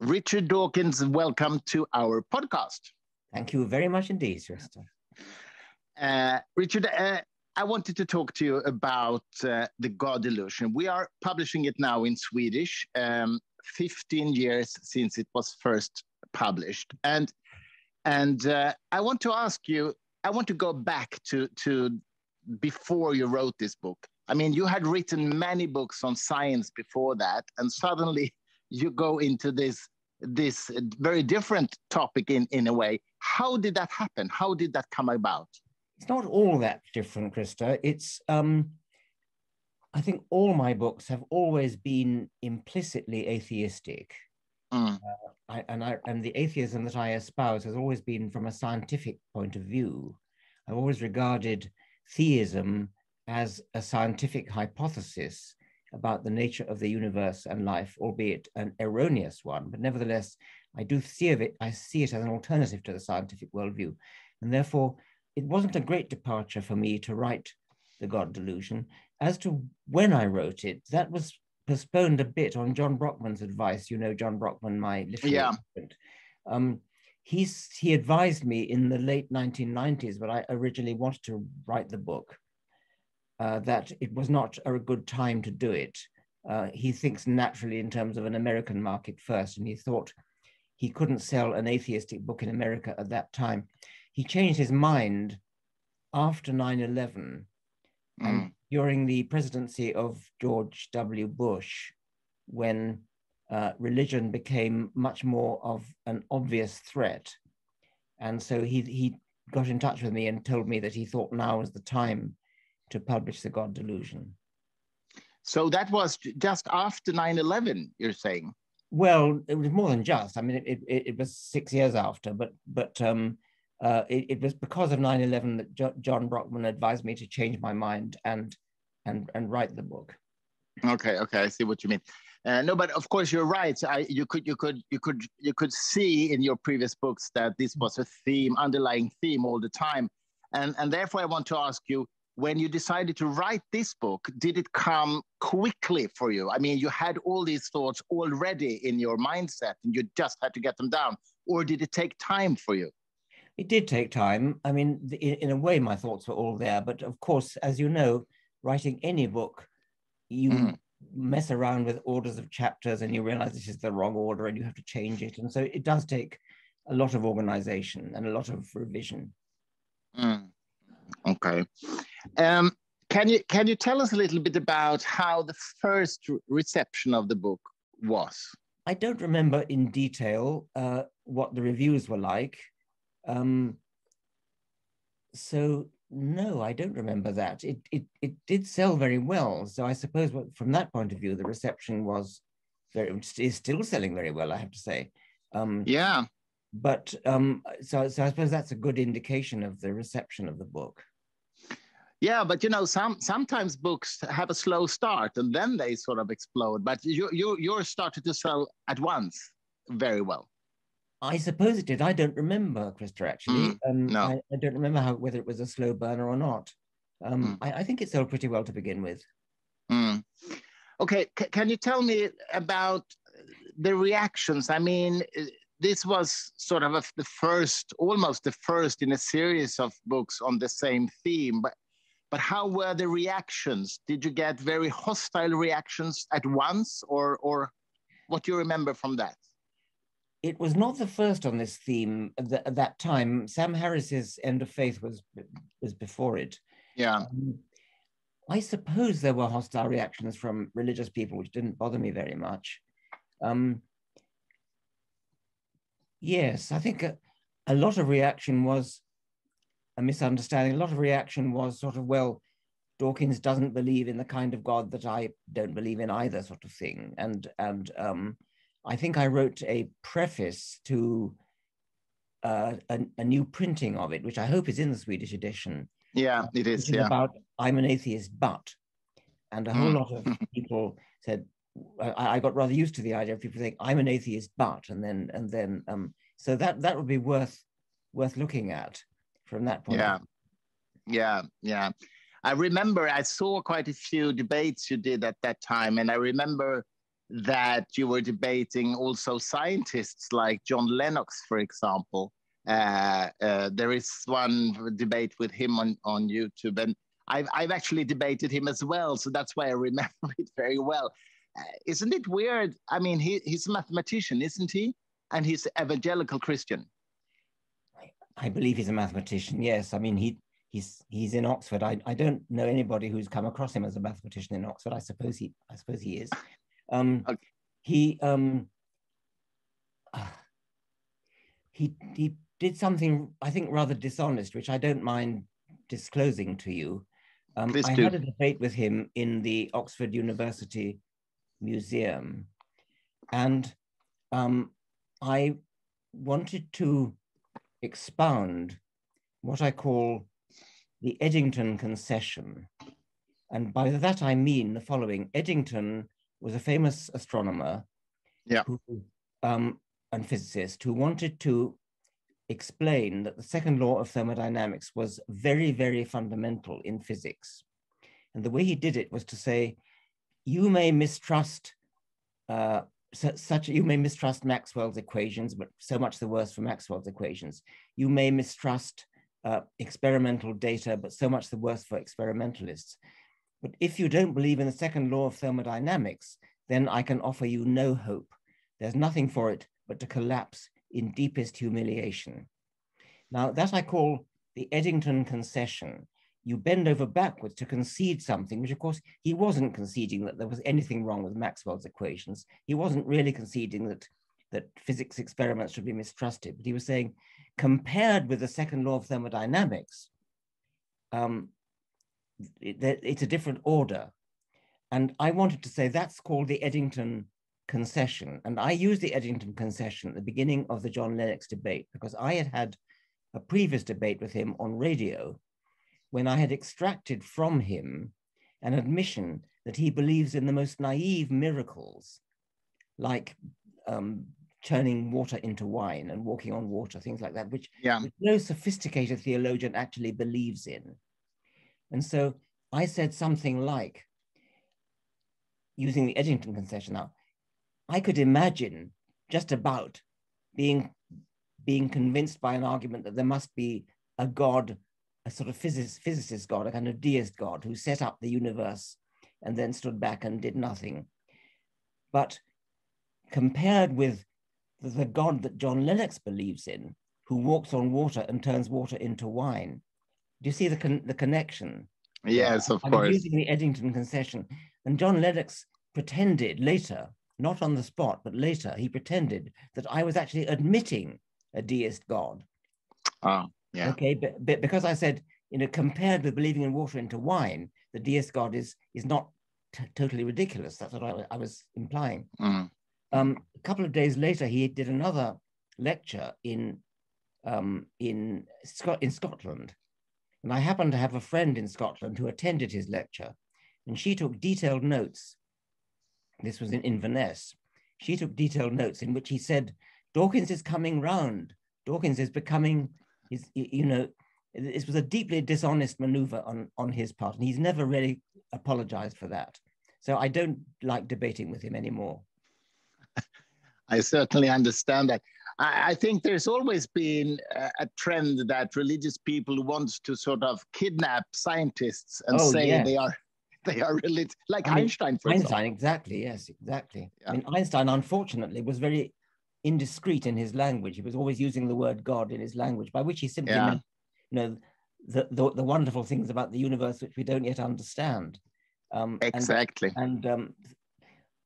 Richard Dawkins, welcome to our podcast. Thank you very much indeed, Sister. Richard, I wanted to talk to you about the God Delusion. We are publishing it now in Swedish, 15 years since it was first published. And I want to ask you, I want to go back to before you wrote this book. I mean, you had written many books on science before that, and suddenly you go into this very different topic in a way. How did that happen? How did that come about? It's not all that different, Krista. It's, I think all my books have always been implicitly atheistic. And the atheism that I espouse has always been from a scientific point of view. I've always regarded theism as a scientific hypothesis about the nature of the universe and life, albeit an erroneous one, but nevertheless, I see it as an alternative to the scientific worldview. And therefore, it wasn't a great departure for me to write The God Delusion. As to when I wrote it, that was postponed a bit on John Brockman's advice. You know John Brockman, my literary assistant. He advised me in the late 1990s, when I originally wanted to write the book, that it was not a good time to do it. He thinks naturally in terms of an American market first, and he thought he couldn't sell an atheistic book in America at that time. He changed his mind after 9/11, and during the presidency of George W. Bush, when religion became much more of an obvious threat. And so he got in touch with me and told me that he thought now was the time to publish The God Delusion. So that was just after 9/11, you're saying? Well, it was more than just. I mean, it was 6 years after, but it was because of 9/11 that John Brockman advised me to change my mind and write the book. Okay, I see what you mean. No, but of course you're right. You could see in your previous books that this was a theme, underlying theme all the time, and therefore I want to ask you, when you decided to write this book, did it come quickly for you? I mean, you had all these thoughts already in your mindset, and you just had to get them down, or did it take time for you? It did take time. I mean, in a way, my thoughts were all there, but of course, as you know, writing any book, you mess around with orders of chapters and you realize this is the wrong order and you have to change it. And so it does take a lot of organization and a lot of revision. Okay. Can you tell us a little bit about how the first reception of the book was? I don't remember in detail what the reviews were like. So no, I don't remember that. It did sell very well. So I suppose from that point of view, the reception is still selling very well, I have to say. But so I suppose that's a good indication of the reception of the book. Yeah, but you know, sometimes books have a slow start and then they sort of explode. But yours started to sell at once very well. I suppose it did. I don't remember, Krista, actually. No. I don't remember whether it was a slow burner or not. I think it sold pretty well to begin with. Okay, can you tell me about the reactions? I mean, this was sort of almost the first in a series of books on the same theme. But how were the reactions? Did you get very hostile reactions at once, or what do you remember from that? It was not the first on this theme at that time. Sam Harris's End of Faith was before it. Yeah. I suppose there were hostile reactions from religious people, which didn't bother me very much. Yes, I think a lot of reaction was a misunderstanding. A lot of reaction was sort of, well, Dawkins doesn't believe in the kind of God that I don't believe in either, sort of thing. And I think I wrote a preface to a new printing of it, which I hope is in the Swedish edition. Yeah, it is. Yeah. About I'm an atheist, but, and a whole lot of people said, I got rather used to the idea of people saying I'm an atheist, but, and then so that would be worth looking at from that point. Yeah. I remember I saw quite a few debates you did at that time, and I remember that you were debating also scientists like John Lennox, for example. There is one debate with him on YouTube, and I've actually debated him as well, so that's why I remember it very well. Isn't it weird? I mean, he's a mathematician, isn't he? And he's evangelical Christian. I believe he's a mathematician, yes. I mean, he's in Oxford. I don't know anybody who's come across him as a mathematician in Oxford. I suppose he is. Okay. He did something, I think, rather dishonest, which I don't mind disclosing to you. I had a debate with him in the Oxford University Museum, and I wanted to expound what I call the Eddington concession. And by that I mean the following. Eddington was a famous astronomer who, and physicist who wanted to explain that the second law of thermodynamics was very, very fundamental in physics. And the way he did it was to say, you may mistrust you may mistrust Maxwell's equations, but so much the worse for Maxwell's equations. You may mistrust experimental data, but so much the worse for experimentalists. But if you don't believe in the second law of thermodynamics, then I can offer you no hope. There's nothing for it but to collapse in deepest humiliation. Now, that I call the Eddington concession. You bend over backwards to concede something, which of course he wasn't conceding that there was anything wrong with Maxwell's equations. He wasn't really conceding that physics experiments should be mistrusted, but he was saying, compared with the second law of thermodynamics, it's a different order. And I wanted to say that's called the Eddington concession. And I used the Eddington concession at the beginning of the John Lennox debate, because I had a previous debate with him on radio when I had extracted from him an admission that he believes in the most naive miracles, like turning water into wine and walking on water, things like that, which no sophisticated theologian actually believes in. And so I said something like, using the Eddington concession now, I could imagine just about being convinced by an argument that there must be a God, a sort of physicist God, a kind of deist God who set up the universe and then stood back and did nothing. But compared with the God that John Lennox believes in, who walks on water and turns water into wine, do you see the connection? Yes, of course. I'm using the Eddington concession. And John Lennox pretended later, not on the spot, but later, he pretended that I was actually admitting a deist God. Oh, yeah. Okay, but because I said, compared with believing in water into wine, the deist God is not totally ridiculous. That's what I was implying. Mm. A couple of days later, he did another lecture in Scotland. And I happened to have a friend in Scotland who attended his lecture, and she took detailed notes. This was in Inverness. She took detailed notes in which he said, Dawkins is coming round. Dawkins is becoming, this was a deeply dishonest maneuver on his part, and he's never really apologized for that. So I don't like debating with him anymore. I certainly understand that. I think there's always been a trend that religious people want to sort of kidnap scientists and say they are religious, like Einstein, for example. Einstein, exactly, yes, exactly. Yeah. I mean, Einstein, unfortunately, was very indiscreet in his language. He was always using the word God in his language, by which he simply meant, the wonderful things about the universe which we don't yet understand. Exactly. And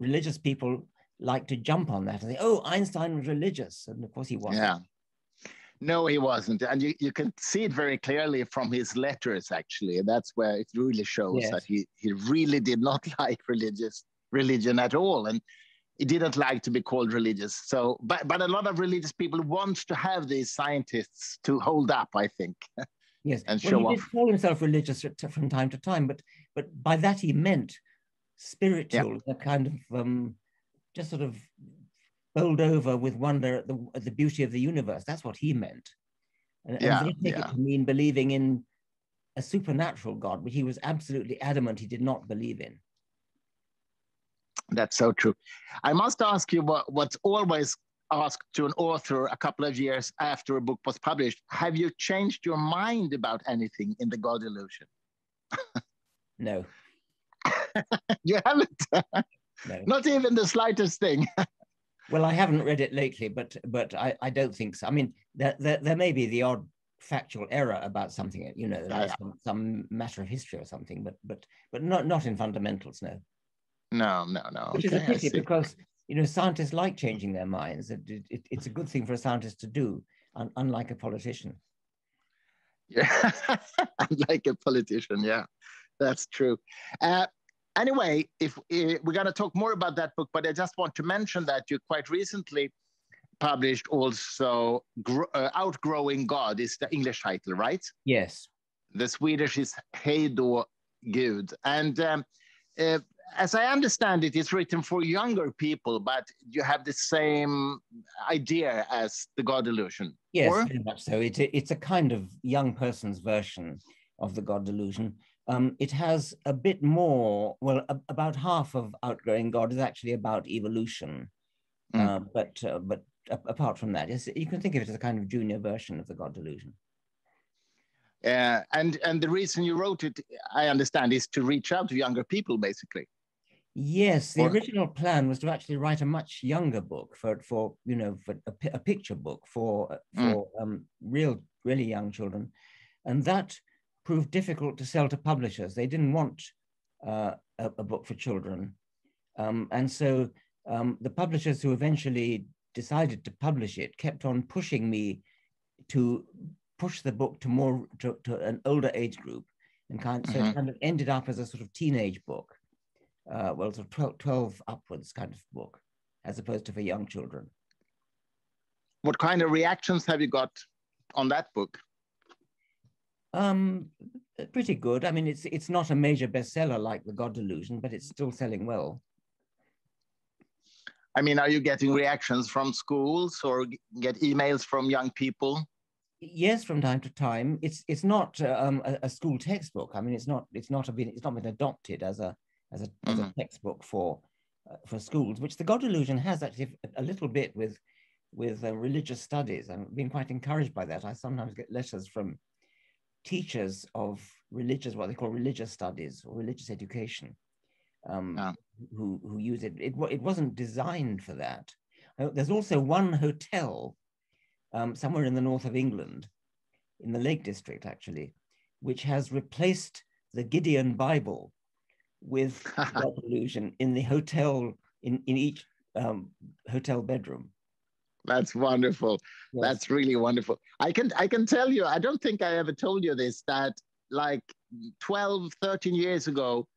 religious people like to jump on that and say, oh, Einstein was religious. And of course he wasn't. Yeah. No, he wasn't. And you can see it very clearly from his letters, actually. That's where it really shows that he really did not like religion at all. And he didn't like to be called religious. So, but a lot of religious people want to have these scientists to hold up, I think. Yes, and show off. He did call himself religious from time to time, but by that he meant spiritual, a kind of just sort of bowled over with wonder at the beauty of the universe. That's what he meant. And they take it to mean believing in a supernatural God, which he was absolutely adamant he did not believe in. That's so true. I must ask you what's always asked to an author a couple of years after a book was published. Have you changed your mind about anything in the God Delusion? No. You haven't? No. Not even the slightest thing. Well, I haven't read it lately, but I don't think so. I mean, there may be the odd factual error about something, you know, like some matter of history or something, but not in fundamentals, no. No. Which is a pity because, you know, scientists like changing their minds. It's a good thing for a scientist to do, unlike a politician. Yeah, unlike a politician, yeah, that's true. Anyway, if we're going to talk more about that book, but I just want to mention that you quite recently published also Outgrowing God is the English title, right? Yes. The Swedish is Hej då Gud. And as I understand it, it's written for younger people, but you have the same idea as the God Delusion. Yes, very much so. It's a kind of young person's version of the God Delusion. It has a bit more, well, about half of Outgrowing God is actually about evolution. But apart from that, you can think of it as a kind of junior version of the God Delusion. And the reason you wrote it, I understand, is to reach out to younger people, basically. Yes, the original plan was to actually write a much younger book for you know, for a picture book for really young children, and that proved difficult to sell to publishers. They didn't want a book for children, and so the publishers who eventually decided to publish it kept on pushing me to push the book to an older age group, and so it kind of ended up as a sort of teenage book. Well, sort of 12 upwards kind of book, as opposed to for young children. What kind of reactions have you got on that book? Pretty good. I mean, it's not a major bestseller like The God Delusion, but it's still selling well. I mean, are you getting reactions from schools or get emails from young people? Yes, from time to time. It's not a school textbook. I mean, it's not been adopted as a textbook for schools, which the God Delusion has actually a little bit with religious studies. I've been quite encouraged by that. I sometimes get letters from teachers of what they call religious studies or religious education, who use it. It wasn't designed for that. There's also one hotel somewhere in the north of England, in the Lake District actually, which has replaced the Gideon Bible with God Delusion in the hotel, in each hotel bedroom. That's wonderful. Yes. That's really wonderful. I can tell you, I don't think I ever told you this, that like 12, 13 years ago,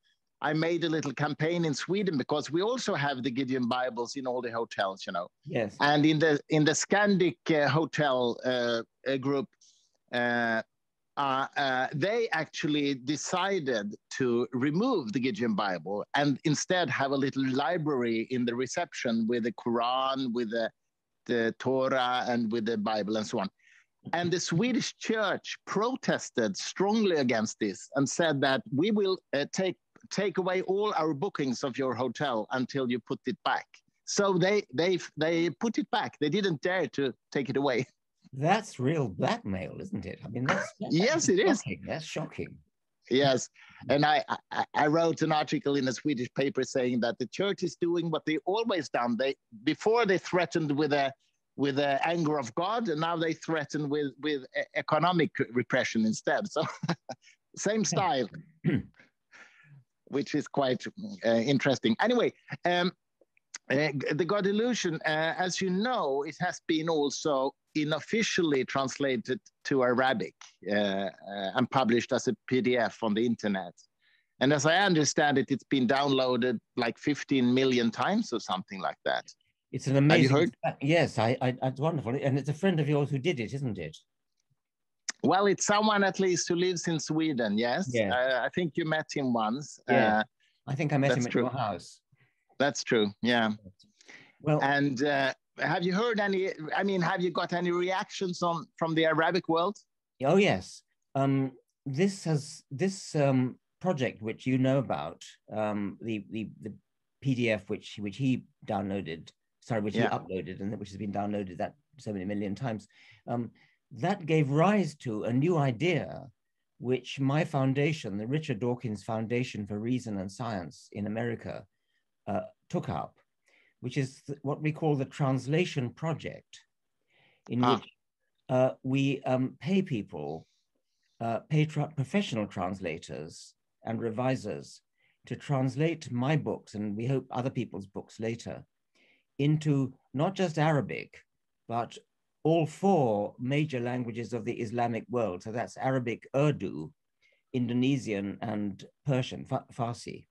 I made a little campaign in Sweden because we also have the Gideon Bibles in all the hotels, you know. Yes. And in the Scandic hotel group, they actually decided to remove the Gideon Bible and instead have a little library in the reception with the Quran, with the Torah, and with the Bible and so on. And the Swedish church protested strongly against this and said that we will take away all our bookings of your hotel until you put it back. So they put it back. They didn't dare to take it away. That's real blackmail, isn't it? I mean, that's yes, it is. That's shocking. Yes, and I wrote an article in a Swedish paper saying that the church is doing what they always done. Before they threatened with the anger of God, and now they threaten with economic repression instead. So same style, which is quite interesting. Anyway. The God Delusion, as you know, it has been also unofficially translated to Arabic and published as a PDF on the internet. And as I understand it, it's been downloaded like 15 million times or something like that. It's an amazing. Have you heard? Yes, it's wonderful. And it's a friend of yours who did it, isn't it? Well, it's someone at least who lives in Sweden, yes. Yeah. I think you met him once. Yeah. I think I met him at your house. That's true, yeah. Well, and have you heard any, I mean, have you got any reactions from the Arabic world? Oh, yes. This project, which you know about, the PDF which he downloaded, sorry, which he uploaded, and which has been downloaded that so many million times, that gave rise to a new idea, which my foundation, the Richard Dawkins Foundation for Reason and Science in America, took up, which is what we call the translation project, in which we pay people, professional translators and revisers to translate my books, and we hope other people's books later, into not just Arabic, but all 4 major languages of the Islamic world. So that's Arabic, Urdu, Indonesian, and Persian, Farsi.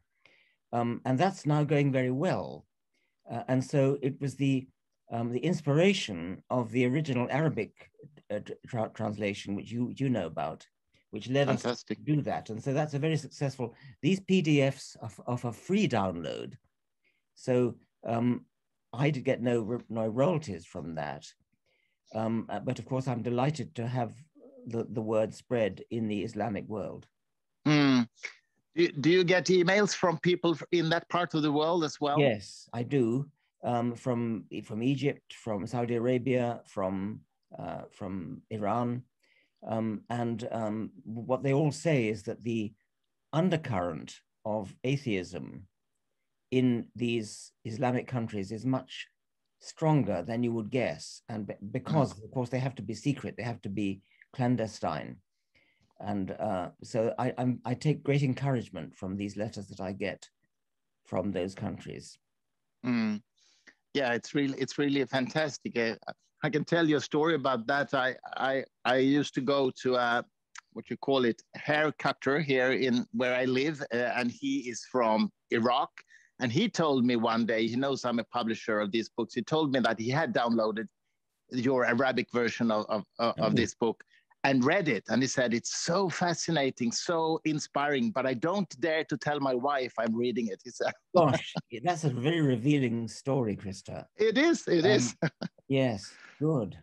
And that's now going very well. And so it was the inspiration of the original Arabic translation, which you know about, which led us to do that. And so that's a very successful, these PDFs of a free download. So I did get no royalties from that. But of course, I'm delighted to have the word spread in the Islamic world. Mm. Do you get emails from people in that part of the world as well? Yes, I do. From Egypt, from Saudi Arabia, from Iran. And what they all say is that the undercurrent of atheism in these Islamic countries is much stronger than you would guess. And because, of course, they have to be secret, they have to be clandestine. And so I take great encouragement from these letters that I get from those countries. Mm. Yeah, it's really fantastic. I can tell you a story about that. I used to go to a, what you call it, haircutter here in where I live, and he is from Iraq. And he told me one day, he knows I'm a publisher of these books. He told me that he had downloaded your Arabic version of this book and read it. And he said, it's so fascinating, so inspiring, but I don't dare to tell my wife I'm reading it. He said, gosh, that's a very revealing story, Krista. It is. Yes, good.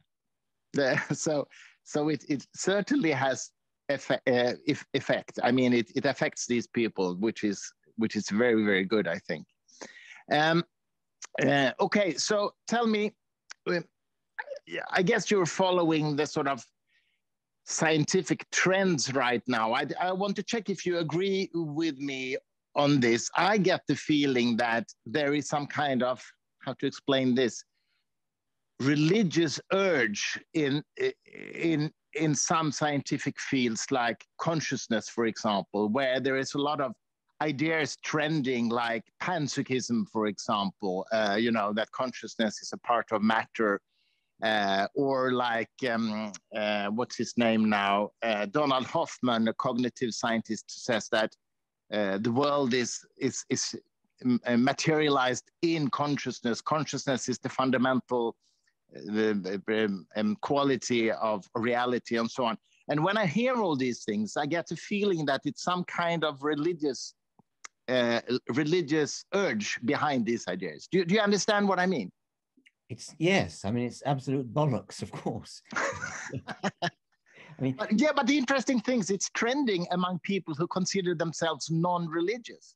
So it certainly has effect. I mean, it affects these people, which is very, very good, I think. Okay, so tell me, I guess you're following the sort of scientific trends right now. I want to check if you agree with me on this. I get the feeling that there is some kind of, how to explain this, religious urge in some scientific fields like consciousness, for example, where there is a lot of ideas trending, like panpsychism, for example, that consciousness is a part of matter, or like, what's his name now? Donald Hoffman, a cognitive scientist, says that the world is materialized in consciousness. Consciousness is the fundamental quality of reality, and so on. And when I hear all these things, I get the feeling that it's some kind of religious urge behind these ideas. Do you understand what I mean? Yes, I mean, it's absolute bollocks, of course. I mean, but the interesting thing is it's trending among people who consider themselves non-religious.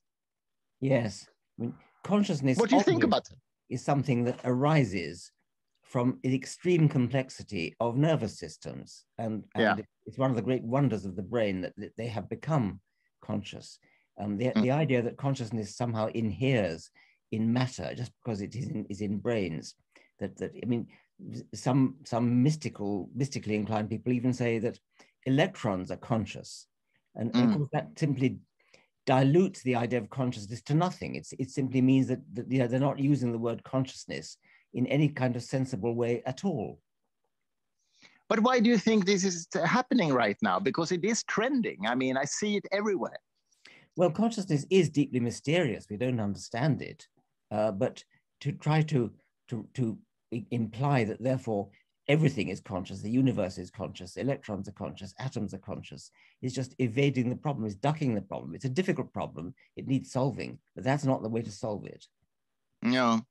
Yes, I mean, consciousness. What do you think about it? Is something that arises from the extreme complexity of nervous systems, and it's one of the great wonders of the brain that they have become conscious. The idea that consciousness somehow inheres in matter just because it is in brains. That I mean, some mystically inclined people even say that electrons are conscious, and of course that simply dilutes the idea of consciousness to nothing. It simply means that they're not using the word consciousness in any kind of sensible way at all. But why do you think this is happening right now? Because it is trending. I mean, I see it everywhere. Well, consciousness is deeply mysterious. We don't understand it. But to try to imply that therefore everything is conscious, the universe is conscious, electrons are conscious, atoms are conscious, is just evading the problem, is ducking the problem. It's a difficult problem. It needs solving, but that's not the way to solve it. No,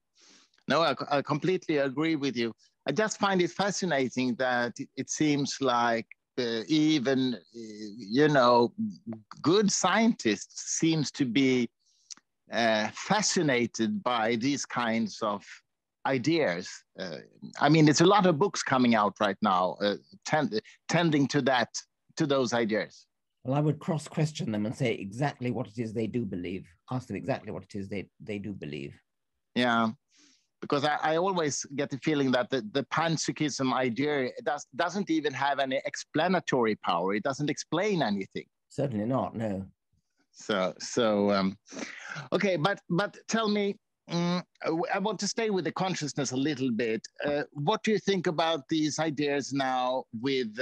I completely agree with you. I just find it fascinating that it seems like even, good scientists seems to be fascinated by these kinds of ideas. I mean, it's a lot of books coming out right now tending to those ideas. Well, I would cross-question them and say exactly what it is they do believe. Ask them exactly what it is they do believe. Yeah, because I always get the feeling that the panpsychism idea doesn't even have any explanatory power. It doesn't explain anything. Certainly not, no. Okay, but tell me, I want to stay with the consciousness a little bit. What do you think about these ideas now with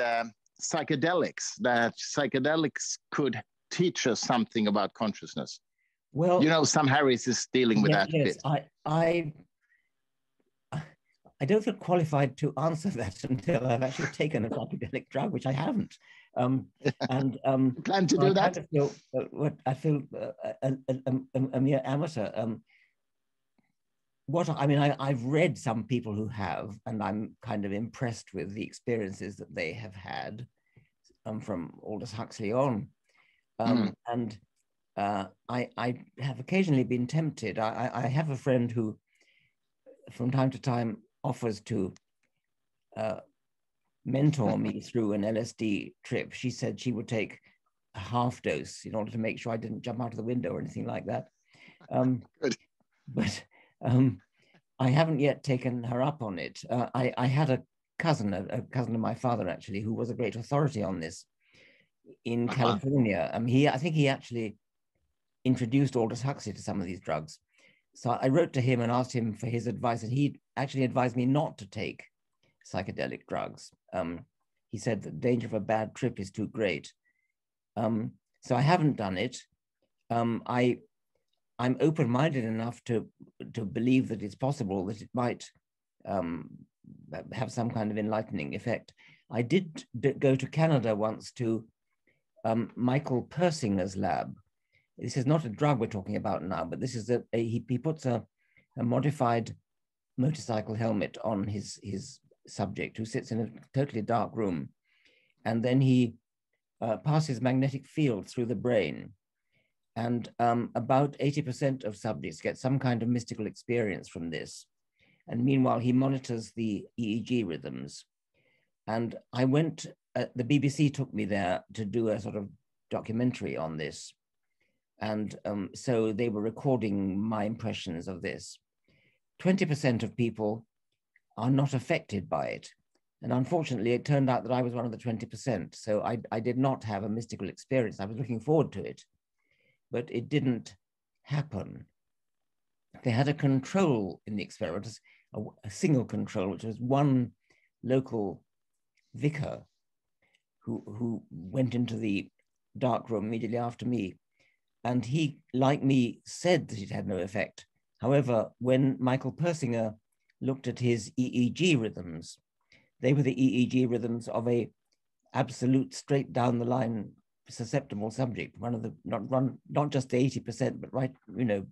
psychedelics, that psychedelics could teach us something about consciousness? Well, you know, Sam Harris is dealing with that a bit. I don't feel qualified to answer that until I've actually taken a psychedelic drug, which I haven't. Plan to do that? I feel a mere amateur. I've read some people who have, and I'm kind of impressed with the experiences that they have had from Aldous Huxley on. And I have occasionally been tempted. I have a friend who, from time to time, offers to mentor me through an LSD trip. She said she would take a half dose in order to make sure I didn't jump out of the window or anything like that. Good. But I haven't yet taken her up on it. I had a cousin of my father, actually, who was a great authority on this in California. I think he actually introduced Aldous Huxley to some of these drugs. So I wrote to him and asked him for his advice, and he actually advised me not to take psychedelic drugs. He said the danger of a bad trip is too great. So I haven't done it. I'm open-minded enough to believe that it's possible that it might have some kind of enlightening effect. I did go to Canada once to Michael Persinger's lab. This is not a drug we're talking about now, but this is he puts a modified motorcycle helmet on his subject, who sits in a totally dark room, and then he passes magnetic field through the brain, and about 80% of subjects get some kind of mystical experience from this. And meanwhile, he monitors the EEG rhythms. And I went, the BBC took me there to do a sort of documentary on this. And so they were recording my impressions of this. 20% of people are not affected by it. And unfortunately, it turned out that I was one of the 20%. So I did not have a mystical experience. I was looking forward to it, but it didn't happen. They had a control in the experiment, a single control, which was one local vicar who went into the dark room immediately after me. And he, like me, said that it had no effect. However, when Michael Persinger looked at his EEG rhythms, they were the EEG rhythms of a absolute straight down the line susceptible subject, one of the, not just the 80%, but right,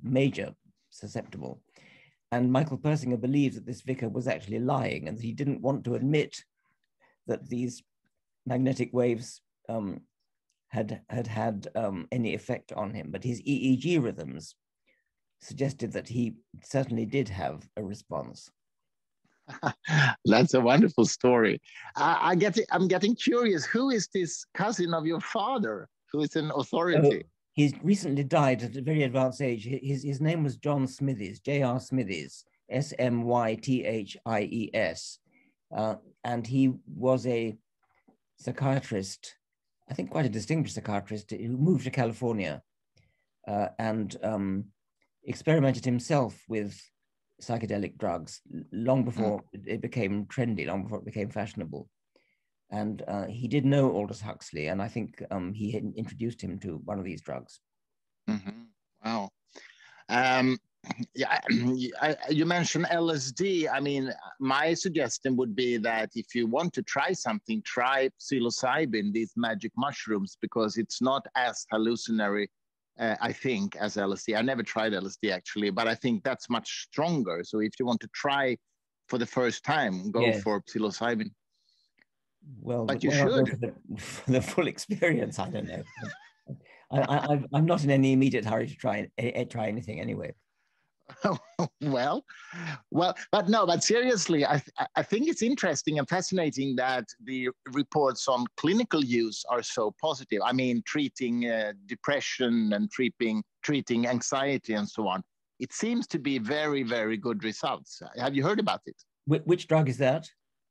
major susceptible. And Michael Persinger believes that this vicar was actually lying and that he didn't want to admit that these magnetic waves had any effect on him, but his EEG rhythms suggested that he certainly did have a response. That's a wonderful story. I'm getting curious. Who is this cousin of your father who is an authority? He's recently died at a very advanced age. His name was John Smithies, J.R. Smithies, Smythies. And he was a psychiatrist, I think quite a distinguished psychiatrist, who moved to California and experimented himself with psychedelic drugs long before it became trendy, long before it became fashionable. And he did know Aldous Huxley, and I think he had introduced him to one of these drugs. Mm-hmm. Wow. Yeah, you mentioned LSD. I mean, my suggestion would be that if you want to try something, try psilocybin, these magic mushrooms, because it's not as hallucinatory, I think, as LSD. I never tried LSD, actually, but I think that's much stronger. So if you want to try for the first time, go for psilocybin. Well, but you should. For the full experience, I don't know. I'm not in any immediate hurry to try anything anyway. well, but seriously, I think it's interesting and fascinating that the reports on clinical use are so positive. I mean, treating depression and treating anxiety and so on. It seems to be very, very good results. Have you heard about it? Which drug is that?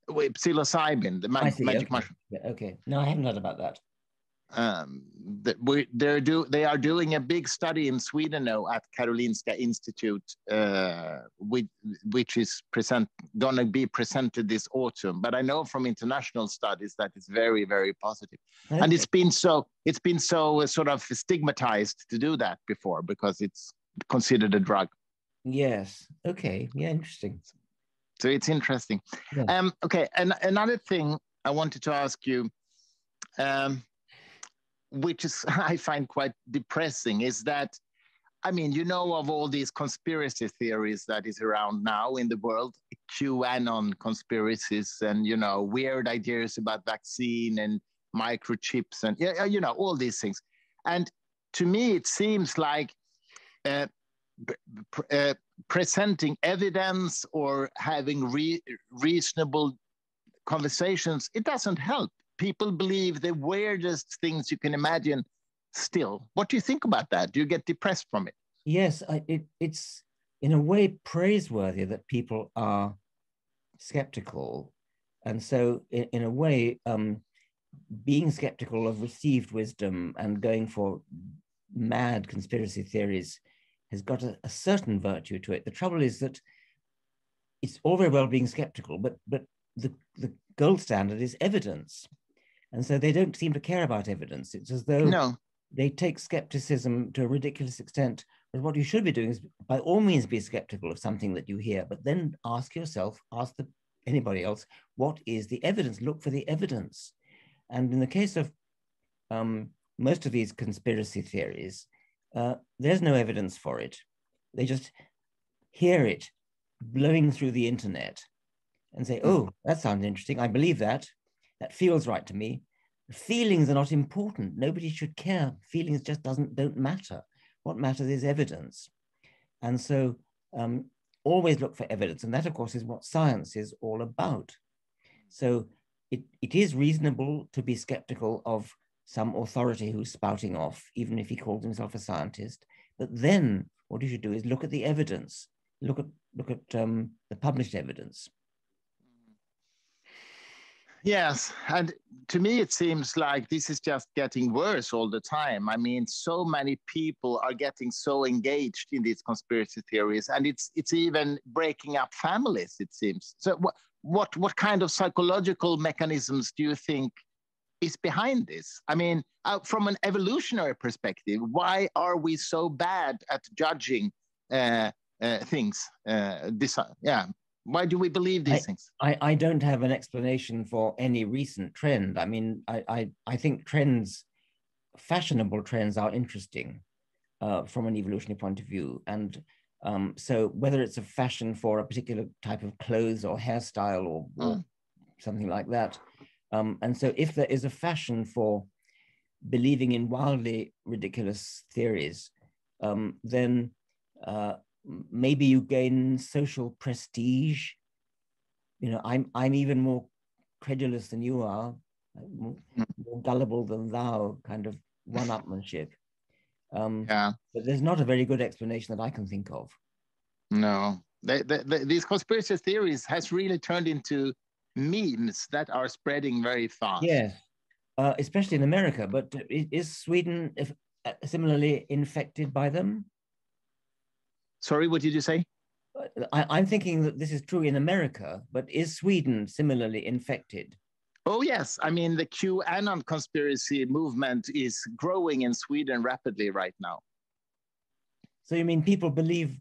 Psilocybin, the magic mushroom. Yeah, okay. No, I haven't heard about that. They are doing a big study in Sweden now at Karolinska Institute, which is going to be presented this autumn. But I know from international studies that it's very, very positive. Okay. And it's been so sort of stigmatized to do that before because it's considered a drug. Yes. Okay. Yeah. Interesting. So it's interesting. Yeah. Okay. And another thing I wanted to ask you. Which is I find quite depressing, is that, I mean, you know of all these conspiracy theories that is around now in the world, QAnon conspiracies and, you know, weird ideas about vaccine and microchips and, you know, all these things. And to me, it seems like presenting evidence or having reasonable conversations, it doesn't help. People believe the weirdest things you can imagine still. What do you think about that? Do you get depressed from it? Yes, it's in a way praiseworthy that people are skeptical. And so in a way, being skeptical of received wisdom and going for mad conspiracy theories has got a certain virtue to it. The trouble is that it's all very well being skeptical, but the gold standard is evidence. And so they don't seem to care about evidence. It's as though they take skepticism to a ridiculous extent. But what you should be doing is, by all means, be skeptical of something that you hear, but then ask yourself, anybody else, what is the evidence? Look for the evidence. And in the case of most of these conspiracy theories, there's no evidence for it. They just hear it blowing through the internet and say, oh, that sounds interesting. I believe that. That feels right to me. Feelings are not important. Nobody should care. Feelings just don't matter. What matters is evidence. And so always look for evidence. And that, of course, is what science is all about. So it is reasonable to be skeptical of some authority who's spouting off, even if he calls himself a scientist. But then what you should do is look at the evidence. Look at the published evidence. Yes, and to me it seems like this is just getting worse all the time. I mean, so many people are getting so engaged in these conspiracy theories, and it's even breaking up families, it seems. So what kind of psychological mechanisms do you think is behind this? I mean, from an evolutionary perspective, why are we so bad at judging things? Why do we believe these things? I don't have an explanation for any recent trend. I mean, I think fashionable trends are interesting from an evolutionary point of view. And so whether it's a fashion for a particular type of clothes or hairstyle or something like that. And so if there is a fashion for believing in wildly ridiculous theories, then maybe you gain social prestige. You know, I'm even more credulous than you are, more gullible than thou, kind of one-upmanship. But there's not a very good explanation that I can think of. No, these conspiracy theories has really turned into memes that are spreading very fast. Yes, especially in America. But is Sweden similarly infected by them? Sorry, what did you say? I'm thinking that this is true in America, but is Sweden similarly infected? Oh, yes. I mean, the QAnon conspiracy movement is growing in Sweden rapidly right now. So you mean people believe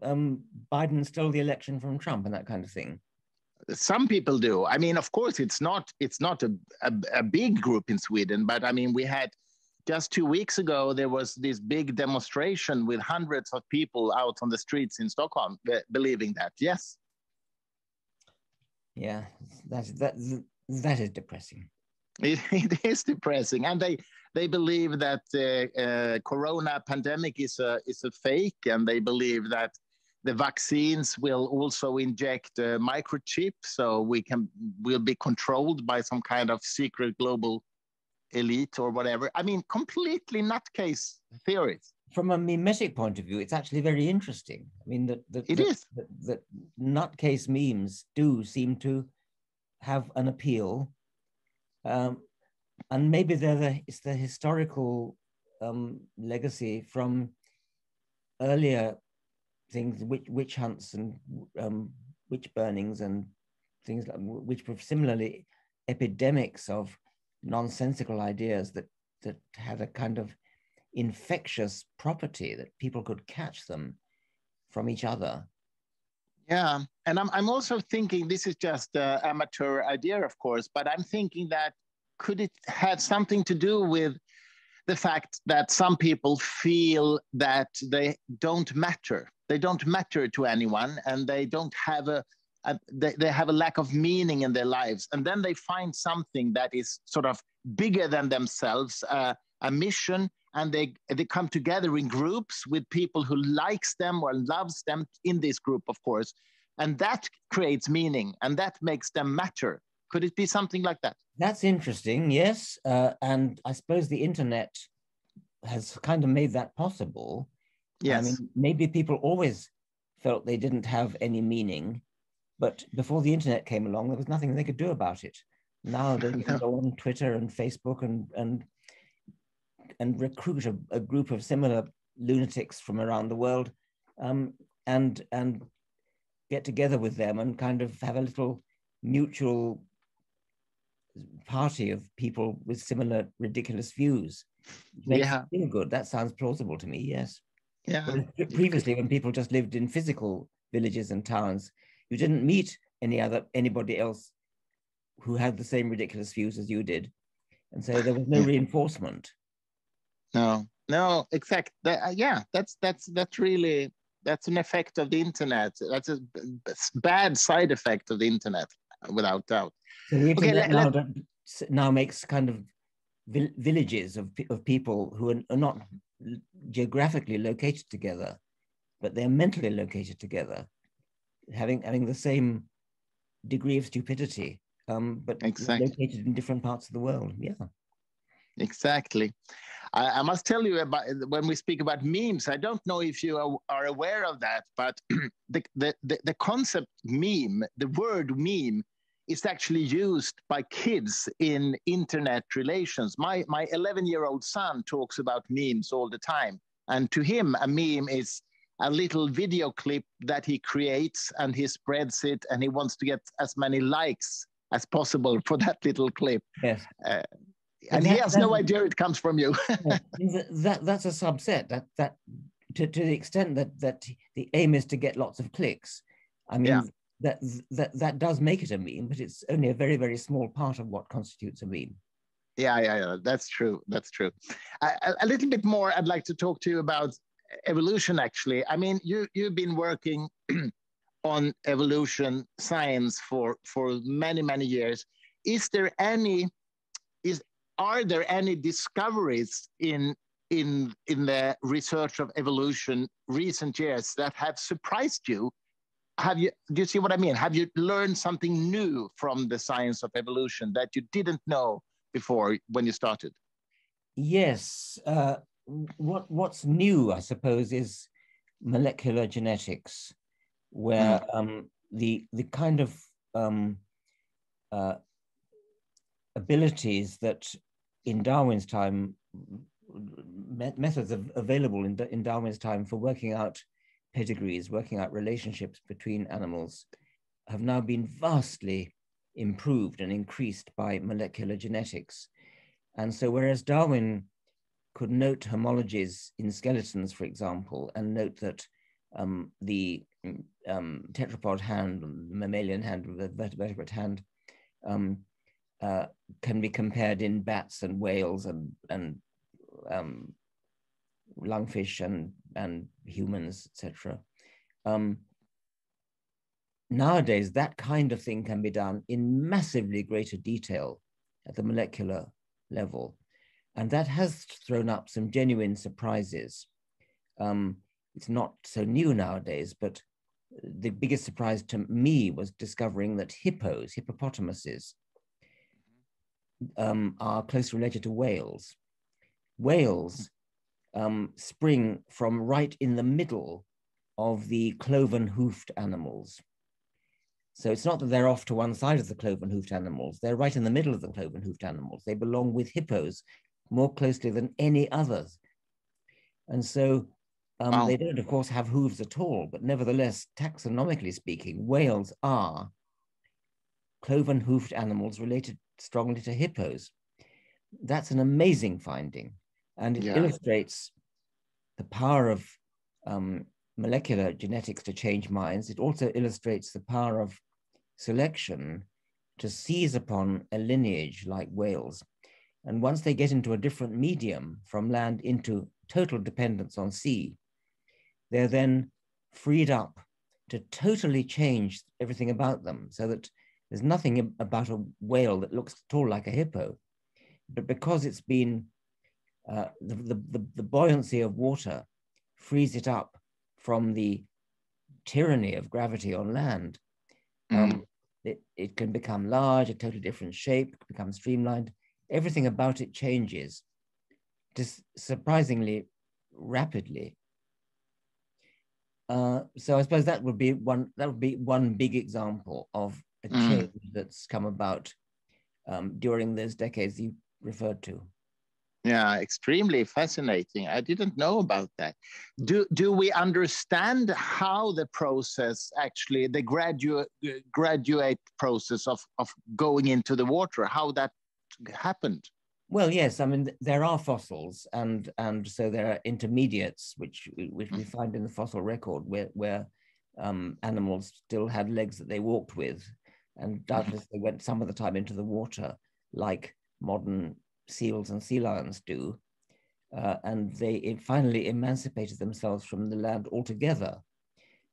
Biden stole the election from Trump and that kind of thing? Some people do. I mean, of course, it's not a big group in Sweden, but I mean, we had just 2 weeks ago, there was this big demonstration with hundreds of people out on the streets in Stockholm believing that. Yes. Yeah, that is depressing. It is depressing, and they believe that corona pandemic is a fake, and they believe that the vaccines will also inject a microchip, so we'll be controlled by some kind of secret global elite or whatever. I mean, completely nutcase theories. From a mimetic point of view, it's actually very interesting. I mean, that nutcase memes do seem to have an appeal. And maybe it's the historical legacy from earlier things, witch hunts and witch burnings and things like, which were similarly epidemics of nonsensical ideas that had a kind of infectious property that people could catch them from each other. Yeah, and I'm also thinking, this is just an amateur idea, of course, but I'm thinking that could it have something to do with the fact that some people feel that they don't matter. They don't matter to anyone, and they don't have they have a lack of meaning in their lives. And then they find something that is sort of bigger than themselves, a mission, and they come together in groups with people who likes them or loves them in this group, of course. And that creates meaning, and that makes them matter. Could it be something like that? That's interesting, yes. And I suppose the internet has kind of made that possible. Yes. I mean, maybe people always felt they didn't have any meaning, but before the internet came along, there was nothing they could do about it. Now they can go on Twitter and Facebook and recruit a group of similar lunatics from around the world, and get together with them and kind of have a little mutual party of people with similar ridiculous views. Makes it feel good. That sounds plausible to me, yes. Yeah. But previously, when people just lived in physical villages and towns, you didn't meet anybody else who had the same ridiculous views as you did. And so there was no reinforcement. No, exact. That's really, that's an effect of the internet. That's a bad side effect of the internet, without doubt. So the internet now makes kind of villages of people who are not geographically located together, but they're mentally located together, having the same degree of stupidity, but located in different parts of the world. Yeah. Exactly. I must tell you about, when we speak about memes, I don't know if you are aware of that, but the concept meme, the word meme, is actually used by kids in internet relations. My 11-year-old son talks about memes all the time. And to him, a meme is a little video clip that he creates, and he spreads it, and he wants to get as many likes as possible for that little clip. Yes. And he has no idea it comes from you. That's a subset. That to the extent that the aim is to get lots of clicks. I mean, that does make it a meme, but it's only a very, very small part of what constitutes a meme. Yeah. That's true. That's true. A little bit more, I'd like to talk to you about evolution, actually. I mean, you've been working on evolution science for many, many years. Are there any discoveries in the research of evolution recent years that have surprised you? Do you see what I mean? Have you learned something new from the science of evolution that you didn't know before when you started? Yes. What's new, I suppose, is molecular genetics, where the kind of abilities that in Darwin's time, methods available in Darwin's time for working out pedigrees, working out relationships between animals, have now been vastly improved and increased by molecular genetics. And so whereas Darwin could note homologies in skeletons, for example, and note that the tetrapod hand, mammalian hand, the vertebrate hand, can be compared in bats and whales and lungfish and humans, etc. Nowadays, that kind of thing can be done in massively greater detail at the molecular level. And that has thrown up some genuine surprises. It's not so new nowadays, but the biggest surprise to me was discovering that hippopotamuses, are closely related to whales. Whales spring from right in the middle of the cloven-hoofed animals. So it's not that they're off to one side of the cloven-hoofed animals, they're right in the middle of the cloven-hoofed animals. They belong with hippos more closely than any others. And so they don't, of course, have hooves at all, but nevertheless, taxonomically speaking, whales are cloven-hoofed animals related strongly to hippos. That's an amazing finding, and it illustrates the power of molecular genetics to change minds. It also illustrates the power of selection to seize upon a lineage like whales. And once they get into a different medium from land into total dependence on sea, they're then freed up to totally change everything about them, so that there's nothing about a whale that looks at all like a hippo. But because it's been, the buoyancy of water frees it up from the tyranny of gravity on land, it can become large, a totally different shape, become streamlined. Everything about it changes just surprisingly rapidly. So I suppose that would be one big example of a change that's come about during those decades you referred to. Yeah, extremely fascinating. I didn't know about that. Do we understand how the process, actually, the graduate process of going into the water, how that happened? Well, yes. I mean, there are fossils, and so there are intermediates, which we find in the fossil record, where animals still had legs that they walked with, and doubtless they went some of the time into the water, like modern seals and sea lions do, and they finally emancipated themselves from the land altogether,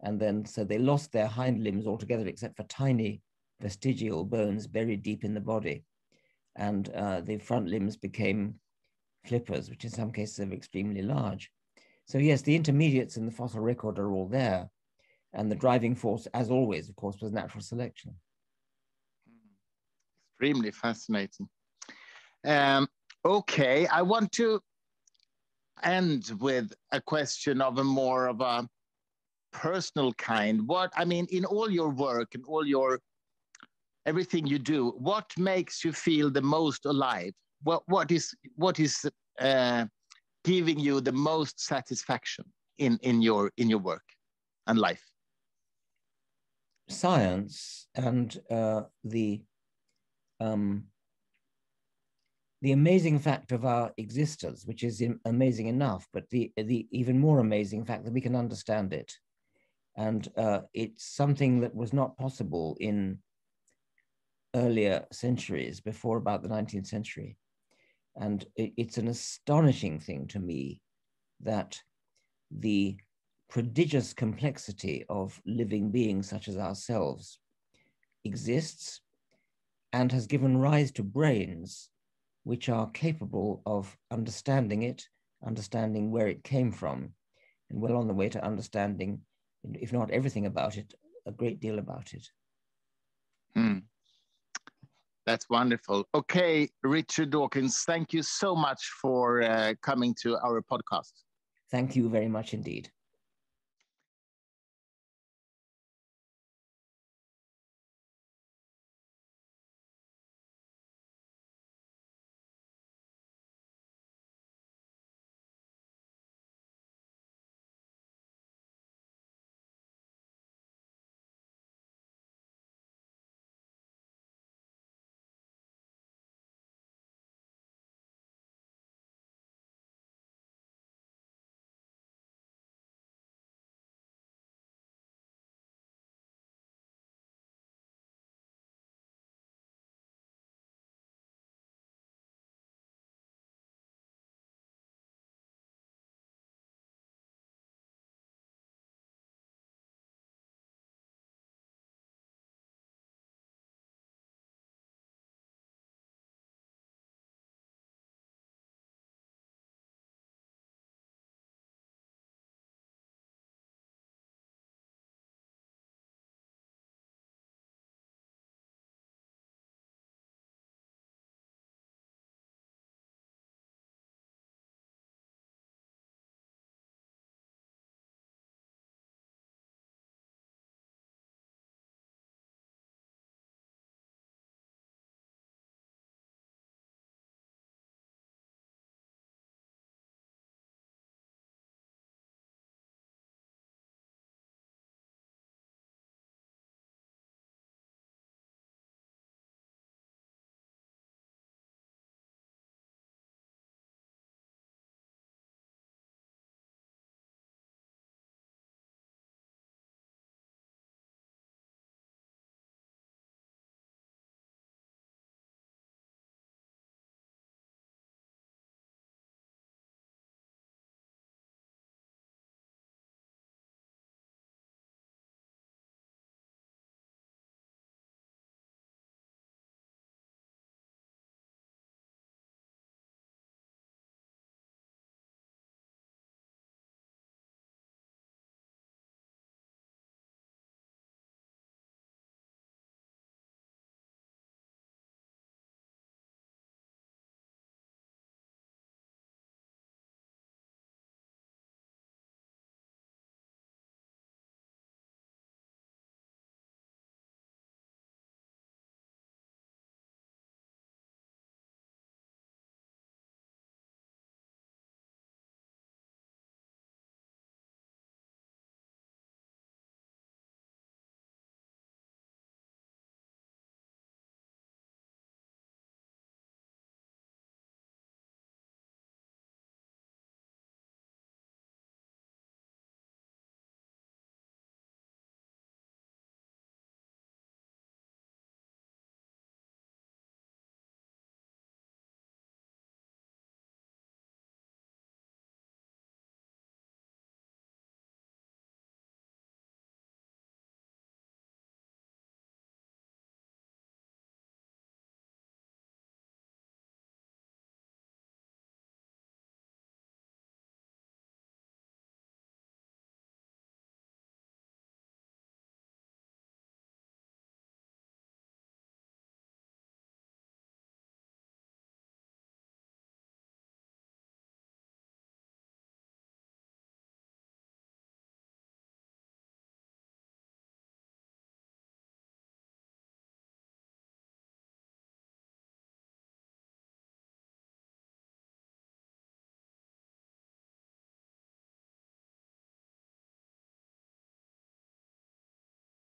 and then so they lost their hind limbs altogether, except for tiny vestigial bones buried deep in the body, and the front limbs became flippers, which in some cases are extremely large. So yes, the intermediates in the fossil record are all there, and the driving force, as always, of course, was natural selection. Extremely fascinating. Okay, I want to end with a question of a more of a personal kind. In all your work and everything you do, what makes you feel the most alive? What is giving you the most satisfaction in your work and life? Science and the amazing fact of our existence, which is amazing enough, but the even more amazing fact that we can understand it. And it's something that was not possible in earlier centuries, before about the 19th century. And it's an astonishing thing to me that the prodigious complexity of living beings such as ourselves exists and has given rise to brains which are capable of understanding it, understanding where it came from, and well on the way to understanding, if not everything about it, a great deal about it. That's wonderful. Okay, Richard Dawkins, thank you so much for coming to our podcast. Thank you very much indeed.